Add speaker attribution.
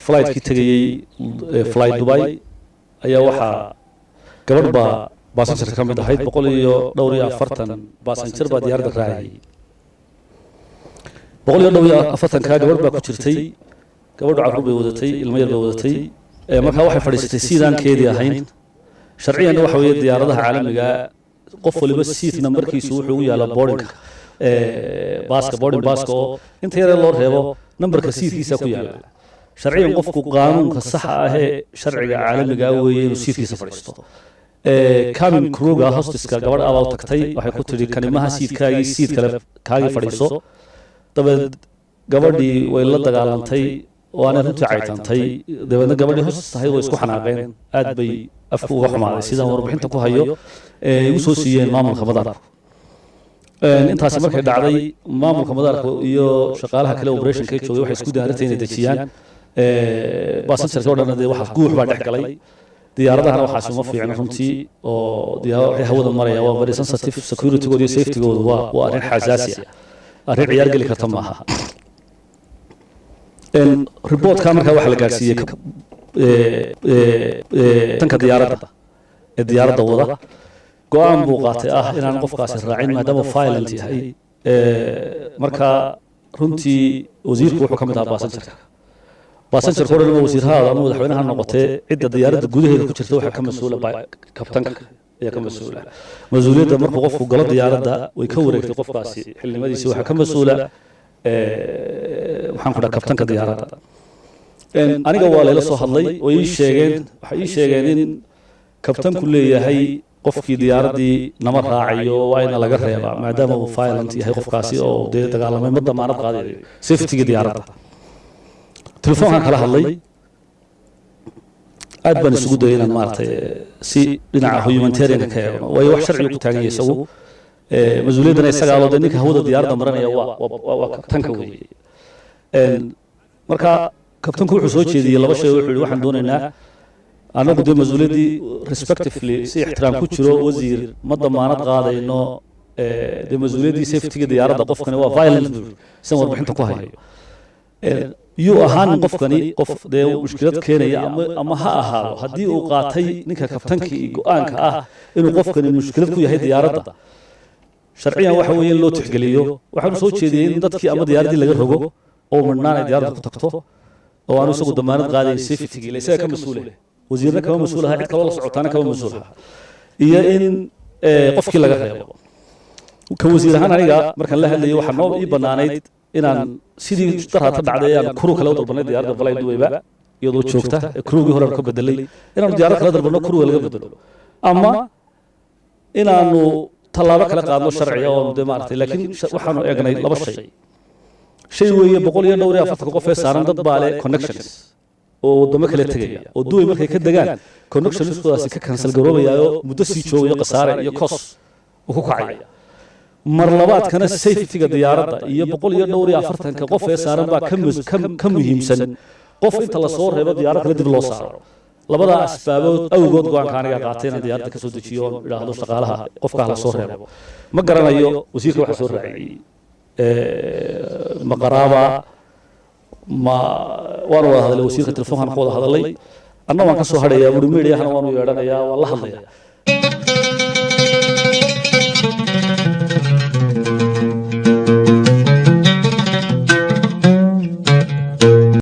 Speaker 1: flightki tagayay flight Dubai ayaa waxa gabadh baa passenger ka mid ahayd 140 passenger baa diyaaradda raacay 140 ka gabadh baa ku jirtay gabadhu carruur bay wadatay ilmo yar bay wadatay markaa waxay fadhiisatay siidaankeedii ahayn sharciyan waxa weeye diyaaradaha caalamiga qof waliba seat numberkiisu wuxuu u yaalaa boarding boarding baaska oo inta yar loo reebo numberka seatkiisa ku yaala sharciyan qofku qaanuunka saxa ah ee sharciga caalamiga weeye inuu seatkiisa fadhiisto cabin crewga hosteska gabadh abaa u tagtay waxay ku tidhi kanimaha seatkaagii seat kale kaagii fadhiiso dabeed gabadhii way la dagaalantay waana runtii caytantay dabeedna gabadhii hostes tahay way isku xanaaqeen aad bay afku uga xumaaday sidaan warbixinta ku hayo igu soo siiyeen maamulka madaarku intaasi markay dhacday maamulka madaarku iyo shaqaalaha kale operationka ay joogay waxay isku diyaarinayeen inay dejiyaan passengerka oo dhan dee waxa guux baa dhex galay diyaaradahana waxaas uma fiicna runtii oo waxay hawada maraya waa very sensitive security-gooda iyo safety-gooda waa arrin xasaasi ah arrin ciyaar geli karta maaha reportka markaa waxaa la gaarsiiyey tanka diyaaradda wada go-aan buu qaatay ah inaan qofkaasi raacin maadaama violent yahay markaa runtii wasiirku wuxuu ka mid ahaa passengerka oo dhan wasiirhaada ama madaxweynaha noqotee cidda diyaaradda gudaheeda ku jirta waxaa ka mas-uula kabtanka ayaa ka mas-uula mas-uuliyadda markuu qofku galo diyaaradda way ka wareegtay qofkaasi xilnimadiisi waxaa ka mas-uula waxaan ku dhaha kabtanka diyaaradda aniga waa layla soo hadlay way waxay ii sheegeen in kabtanku leeyahay qofkii diyaaraddii nama raacayo waa ina laga reebaa maadaama uu violent yahay qofkaasi oo dee dagaalamay ma damaanad qaadayo safetyga diyaaradda telefoonkan kala hadlay aad baan isugu dayay inaan maaragtay si dhinaca humanitarianka ka eegno waayo wax sharciga ku taagan yahay isagu mas-uuliyaddana isaga aloo dee ninka hawada diyaaradda maranaya waa kabtanka weeye marka kabtanku wuxuu soo jeediyey laba shay wuxuu yihi waxaan doonaynaa annagu dee mas-uuliyaddii respectively si ixtiraam ku jiro wasiir ma damaanad qaadayno dee mas-uuliyaddii safetyga diyaaradda qofkani waa violent buu sidan warbixinta ku hayo yuu ahaanin qofkani qof dee mushkilad keenaya ama ha ahaado haddii uu qaatay ninka kabtankii go-aanka ah inuu qofkani mushkilad ku yahay diyaaradda sharciyan waxa weeye in loo tixgeliyo waxaanu soo jeediyey in dadkii ama diyaaraddii laga rogo oo midhnaan ay diyaaradda ku tagto oo aanu isagu damaanad qaadayn safetygii isaga ka mas-uule wasiirna kama mas-uul aha cid kaloo la socotaana kama mas-uul aha iyo in qofkii laga reebo ka wasiir ahaan aniga markaan la hadlayay waxaa noo ii bannaanayd inaan sidii darhata dhacday ayaan kuru kale u dalbanay diyaaradda balay duwayba iyadoo joogta kurugii hore ka bedelay inaanu diyaarad kala dalbanno kuruga laga bedelo ama inaanu tallaabo kala qaadno sharciga oo dee maaragtay laakiin waxaanu eegnay laba shay weeye 140 qof ee saaran dad baa leh connections oo wadamo kala tegaya oo duway markay ka degaan connectionskoodaasi ka cancel garoobayaayo muddo sii joogayo khasaare iyo kos uu ku kacaya mar labaadkana safetyga diyaaradda iyo 140 qof ee saaran baa ka muhiimsan qof inta la soo reebo diyaarad kale dib loo saaro labada asbaabood awgood go-aanka aniga qaatay inaan diyaaradda ka soo dejiyo oo idhaahdo shaqaalaha qofka la soo reebo ma garanayo wasiirka waxa soo raaciyay ma qaraaba ma waan wada hadlay wasiirka telefoonkan ku wada hadlay anna waan ka soo hadhayaa buri meediyahana waanu yeedhanayaa waan la hadlayaa